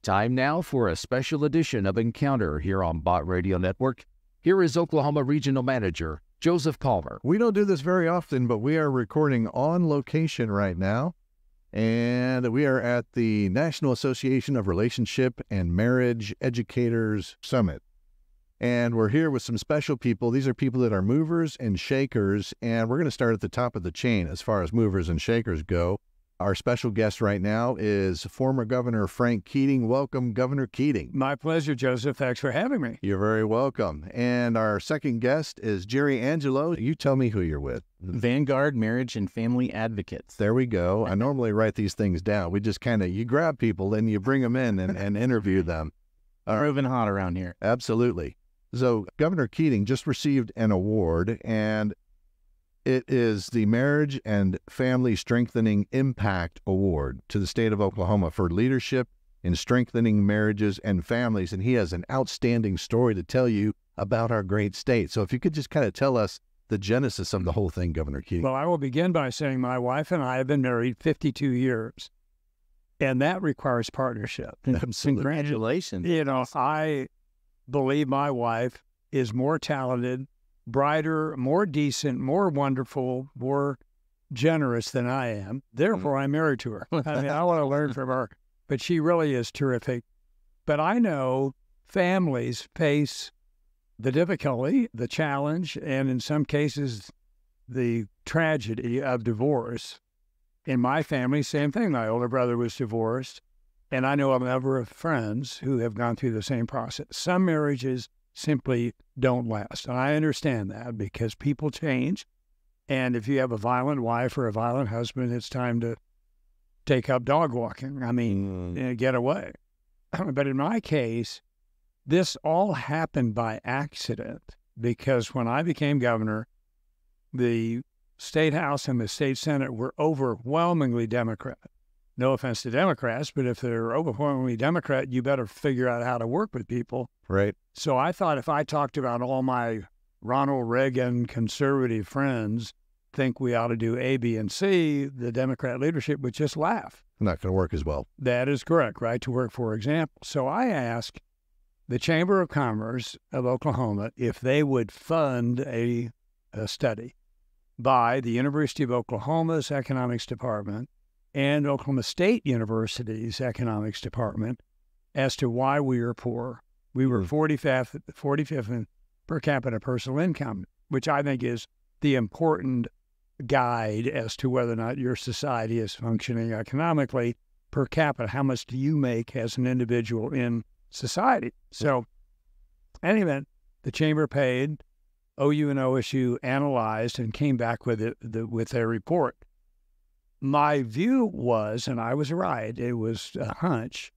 Time now for a special edition of Encounter here on Bott Radio Network. Here is Oklahoma Regional Manager Joseph Palmer. We don't do this very often, but we are recording on location right now. And we are at the National Association of Relationship and Marriage Educators Summit. And we're here with some special people. These are people that are movers and shakers, and we're going to start at the top of the chain as far as movers and shakers go. Our special guest right now is former Governor Frank Keating. Welcome, Governor Keating. My pleasure, Joseph. Thanks for having me. You're very welcome. And our second guest is Jerry Angelo. You tell me who you're with. Vanguard Marriage and Family Advocates. There we go. I normally write these things down. We just you grab people and you bring them in and interview them. Moving hot around here. Absolutely. So Governor Keating just received an award, and it is the Marriage and Family Strengthening Impact Award to the state of Oklahoma for leadership in strengthening marriages and families. And he has an outstanding story to tell you about our great state. So if you could just kind of tell us the genesis of the whole thing, Governor Keating. Well, I will begin by saying my wife and I have been married 52 years, and that requires partnership. Congratulations. You know, I believe my wife is more talented, brighter, more decent, more wonderful, more generous than I am. Therefore, I'm married to her. I mean, I want to learn from her, but she really is terrific. But I know families face the difficulty, the challenge, and in some cases, the tragedy of divorce. In my family, same thing. My older brother was divorced, and I know a number of friends who have gone through the same process. Some marriages simply don't last. And I understand that because people change. And if you have a violent wife or a violent husband, it's time to take up dog walking. I mean, get away. But in my case, this all happened by accident because when I became governor, the State House and the State Senate were overwhelmingly Democrat. No offense to Democrats, but if they're overwhelmingly Democrat, you better figure out how to work with people. Right. So I thought if I talked about all my Ronald Reagan conservative friends think we ought to do A, B, and C, the Democrat leadership would just laugh. Not going to work as well. That is correct, right to work, for example. So I asked the Chamber of Commerce of Oklahoma if they would fund a study by the University of Oklahoma's Economics Department and Oklahoma State University's Economics Department as to why we are poor. We were 45th in per capita personal income, which I think is the important guide as to whether or not your society is functioning economically per capita. How much do you make as an individual in society? So, anyway, the chamber paid, OU and OSU analyzed and came back with their report. My view was, and I was right, it was a hunch,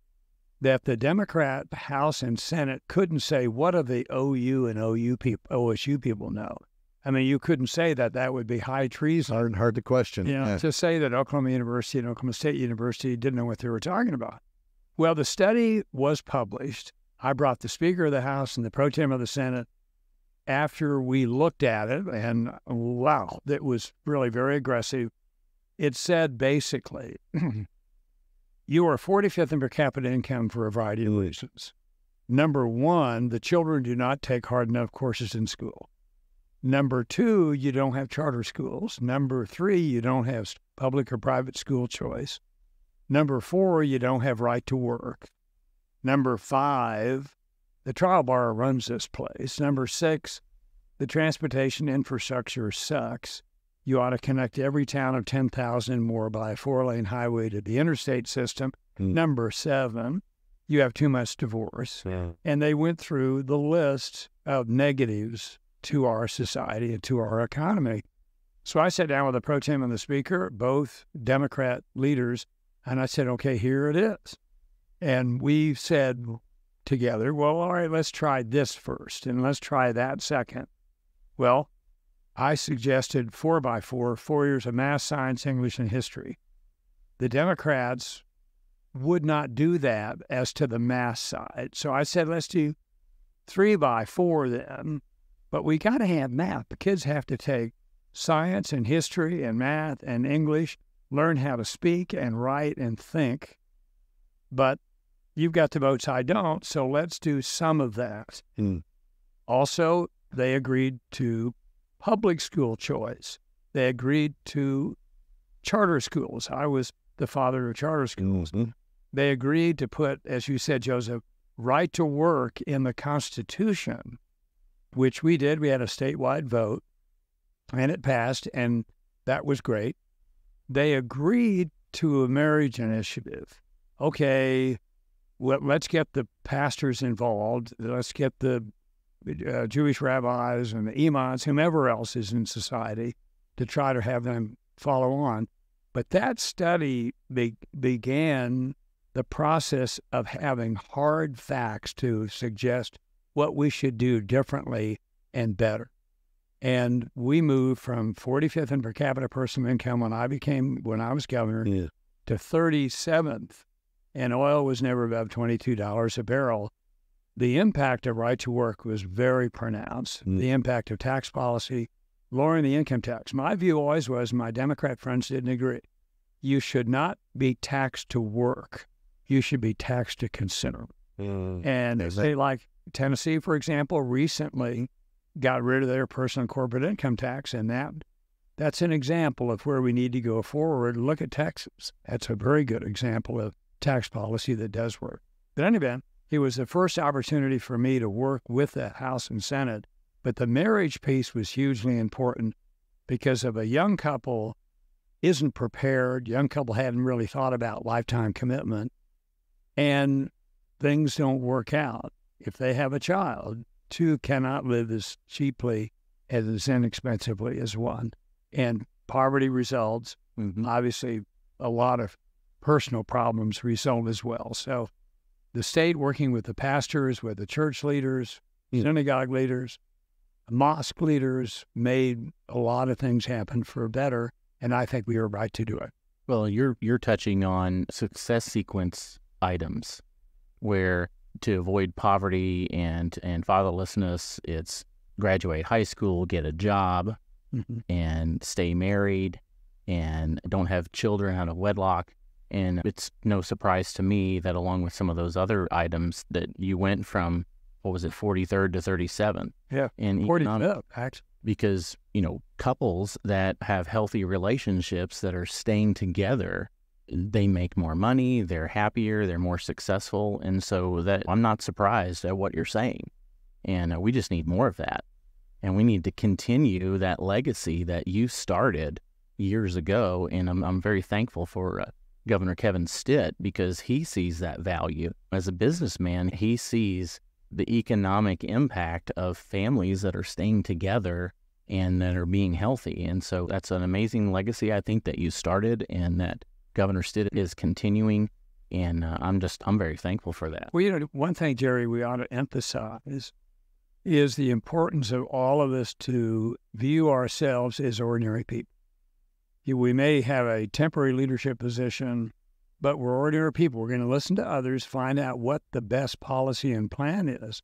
that the Democrat House and Senate couldn't say, what do the OU and OSU people know? I mean, you couldn't say that. That would be high treason. Hard to question. To say that Oklahoma University and Oklahoma State University didn't know what they were talking about. Well, the study was published. I brought the Speaker of the House and the Pro Tem of the Senate after we looked at it, and wow, it was really very aggressive. It said basically, you are 45th in per capita income for a variety of reasons. Number one, the children do not take hard enough courses in school. Number two, you don't have charter schools. Number three, you don't have public or private school choice. Number four, you don't have right to work. Number five, the trial bar runs this place. Number six, the transportation infrastructure sucks. You ought to connect every town of 10,000 more by a 4-lane highway to the interstate system. Number seven, you have too much divorce. And they went through the list of negatives to our society and to our economy. So I sat down with the Pro Tem and the Speaker, both Democrat leaders, and I said, okay, here it is. And we said together, well, all right, let's try this first, and let's try that second. Well, I suggested 4x4, 4 years of math, science, English, and history. The Democrats would not do that as to the math side. So I said, let's do 3x4 then, but we got to have math. The kids have to take science and history and math and English, learn how to speak and write and think. But you've got the votes, I don't, so let's do some of that. Also, they agreed to public school choice. They agreed to charter schools. I was the father of charter schools. They agreed to put, as you said, Joseph, right to work in the Constitution, which we did. We had a statewide vote, and it passed, and that was great. They agreed to a marriage initiative. Okay, well, let's get the pastors involved. Let's get the Jewish rabbis and the imams, whomever else is in society, to try to have them follow on. But that study began the process of having hard facts to suggest what we should do differently and better. And we moved from 45th in per capita personal income when I was governor to 37th, and oil was never above $22 a barrel. The impact of right to work was very pronounced. The impact of tax policy, lowering the income tax. My view always was, my Democrat friends didn't agree, you should not be taxed to work. You should be taxed to consume. And a state like Tennessee, for example, recently got rid of their personal and corporate income tax, and that's an example of where we need to go forward. Look at Texas. That's a very good example of tax policy that does work. But anyway, it was the first opportunity for me to work with the House and Senate. But the marriage piece was hugely important because if a young couple isn't prepared, young couple hadn't really thought about lifetime commitment, and things don't work out. If they have a child, two cannot live as cheaply and as inexpensively as one. And poverty results. Obviously, a lot of personal problems result as well. So the state, working with the pastors, with the church leaders, synagogue leaders, mosque leaders, made a lot of things happen for better, and I think we were right to do it. Well, you're touching on success sequence items where, to avoid poverty and fatherlessness, it's graduate high school, get a job, and stay married, and don't have children out of wedlock. And it's no surprise to me that along with some of those other items that you went from, what was it, 43rd to 37th? Yeah, and 45th, actually. Because, couples that have healthy relationships that are staying together, they make more money, they're happier, they're more successful. And so that I'm not surprised at what you're saying. And we just need more of that. And we need to continue that legacy that you started years ago. And I'm very thankful for Governor Kevin Stitt, because he sees that value. As a businessman, he sees the economic impact of families that are staying together and that are being healthy. And so that's an amazing legacy, I think, that you started and that Governor Stitt is continuing. And I'm very thankful for that. Well, one thing, Jerry, we ought to emphasize is the importance of all of us to view ourselves as ordinary people. We may have a temporary leadership position, but we're ordinary people. We're going to listen to others, find out what the best policy and plan is.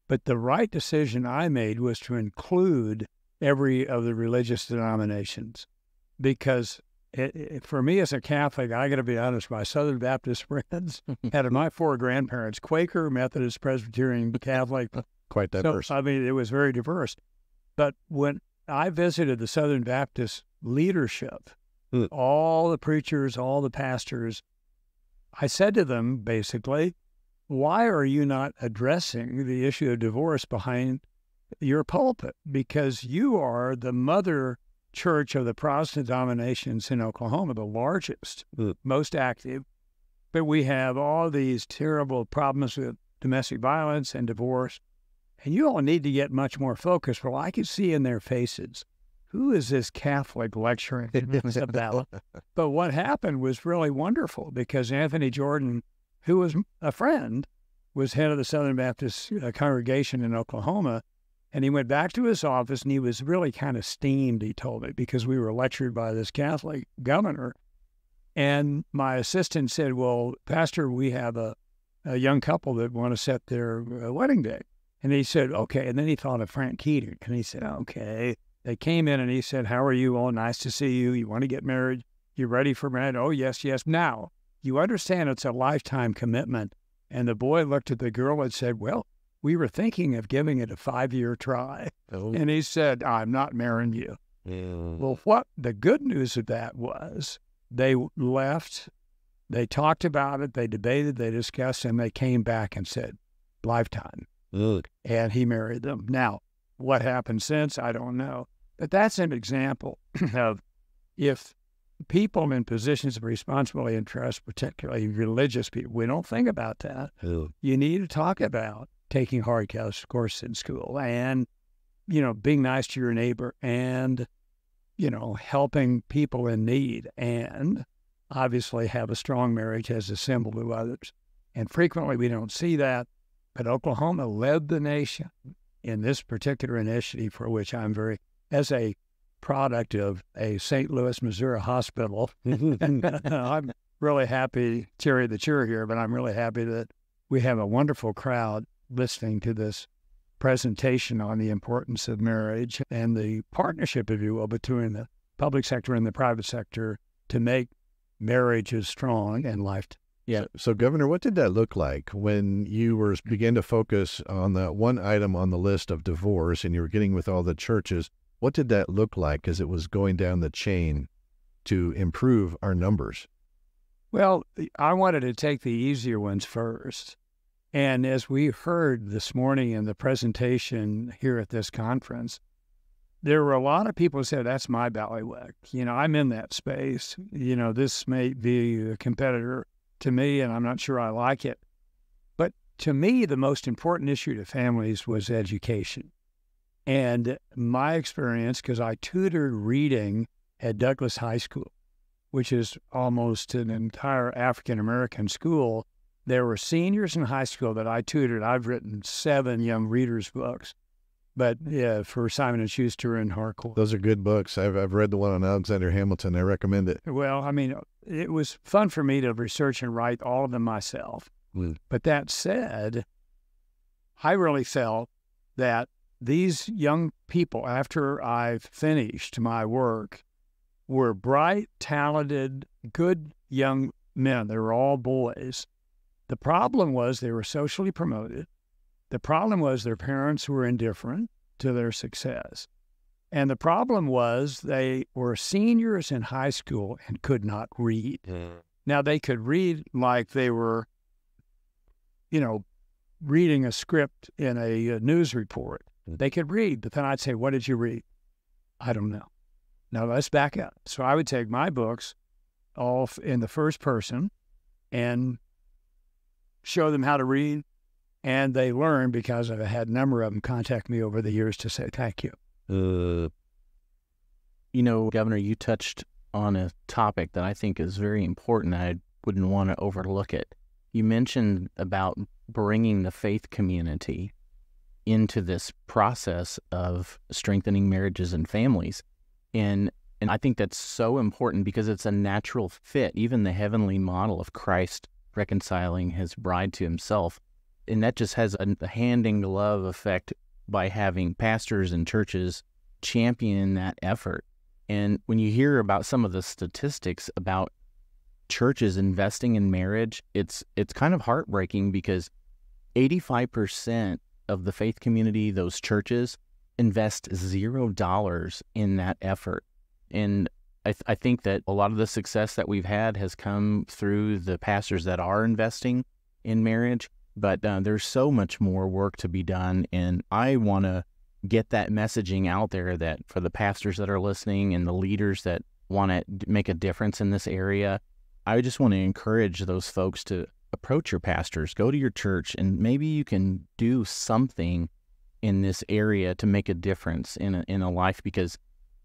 But the right decision I made was to include every of the religious denominations, because for me as a Catholic, I got to be honest, my Southern Baptist friends had my four grandparents, Quaker, Methodist, Presbyterian, Catholic. Quite diverse. So, it was very diverse. But when I visited the Southern Baptist leadership, all the preachers, all the pastors, I said to them, basically, why are you not addressing the issue of divorce behind your pulpit? Because you are the mother church of the Protestant denominations in Oklahoma, the largest, most active. But we have all these terrible problems with domestic violence and divorce. And you all need to get much more focused. Well, I could see in their faces, who is this Catholic lecturing about? But what happened was really wonderful, because Anthony Jordan, who was a friend, was head of the Southern Baptist congregation in Oklahoma. And he went back to his office, and he was really kind of steamed, he told me, because we were lectured by this Catholic governor. And my assistant said, well, Pastor, we have a young couple that want to set their wedding day. And he said, okay. And then he thought of Frank Keating. And he said, okay. They came in and he said, how are you? Oh, nice to see you. You want to get married? You ready for marriage? Oh, yes, yes. Now, you understand it's a lifetime commitment. And the boy looked at the girl and said, well, we were thinking of giving it a 5-year try. Oh. And he said, I'm not marrying you. Yeah. Well, what the good news of that was, they left, they talked about it, they debated, they discussed, and they came back and said, lifetime. Ugh. And he married them. Now, what happened since, I don't know. But that's an example of if people in positions of responsibility and trust, particularly religious people, we don't think about that. Ugh. You need to talk about taking hard courses in school and, being nice to your neighbor and, helping people in need, and obviously have a strong marriage as a symbol to others. And frequently we don't see that, but Oklahoma led the nation in this particular initiative, for which I'm as a product of a St. Louis, Missouri hospital. And I'm really happy, Terry, that you're here, but I'm really happy that we have a wonderful crowd listening to this presentation on the importance of marriage and the partnership, if you will, between the public sector and the private sector to make marriages strong and life. Yeah. So, Governor, what did that look like when you began to focus on the one item on the list of divorce and you were getting with all the churches? What did that look like as it was going down the chain to improve our numbers? Well, I wanted to take the easier ones first. And as we heard this morning in the presentation here at this conference, there were a lot of people who said, that's my bailiwick. I'm in that space. This may be a competitor to me, and I'm not sure I like it. But to me, the most important issue to families was education. And my experience, because I tutored reading at Douglas High School, which is almost an entire African-American school, there were seniors in high school that I tutored. I've written 7 young readers' books, but for Simon & Schuster and Harcourt. Those are good books. I've read the one on Alexander Hamilton. I recommend it. Well, it was fun for me to research and write all of them myself. But that said, I really felt that these young people, after I've finished my work, were bright, talented, good young men. They were all boys. The problem was they were socially promoted. The problem was their parents were indifferent to their success. And the problem was they were seniors in high school and could not read. Now, they could read like they were, reading a script in a news report. They could read, but then I'd say, what did you read? I don't know. Now, let's back up. So I would take my books all in the first person and show them how to read, and they learn because I've had a number of them contact me over the years to say thank you. Governor, you touched on a topic that I think is very important. I wouldn't want to overlook it. You mentioned about bringing the faith community into this process of strengthening marriages and families. And I think that's so important because it's a natural fit, even the heavenly model of Christ reconciling his bride to himself. And that just has a hand-in-glove effect by having pastors and churches champion that effort. And when you hear about some of the statistics about churches investing in marriage, it's kind of heartbreaking because 85% of the faith community, those churches, invest $0 in that effort. And I think that a lot of the success that we've had has come through the pastors that are investing in marriage, but there's so much more work to be done. And I want to get that messaging out there that for the pastors that are listening and the leaders that want to make a difference in this area, I just want to encourage those folks to approach your pastors, go to your church, and maybe you can do something in this area to make a difference in a life, because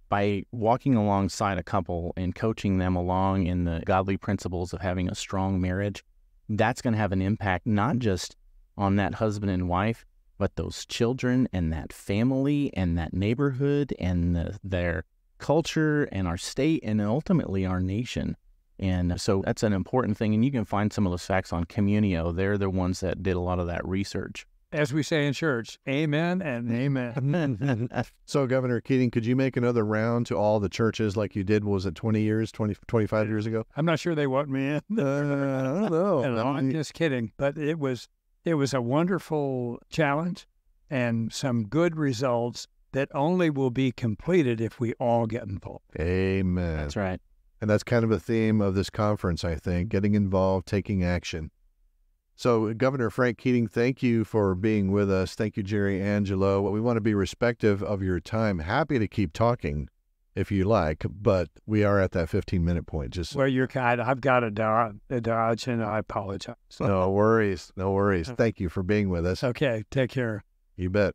by walking alongside a couple and coaching them along in the godly principles of having a strong marriage, that's going to have an impact not just on that husband and wife, but those children and that family and that neighborhood and their culture and our state and ultimately our nation. And so that's an important thing. And you can find some of those facts on Communio. They're the ones that did a lot of that research. As we say in church, amen and amen. So, Governor Keating, could you make another round to all the churches like you did, was it 25 years ago? I'm not sure they want me in. I don't know. No, I'm just kidding. But it was a wonderful challenge and some good results that only will be completed if we all get involved. Amen. That's right. And that's kind of a theme of this conference, I think, getting involved, taking action. So, Governor Frank Keating, thank you for being with us. Thank you, Jerry Angelo. We want to be respectful of your time. Happy to keep talking if you like, but we are at that 15-minute point. Well, you're kind. I've got a dodge, and I apologize. No worries. No worries. Thank you for being with us. Okay, take care. You bet.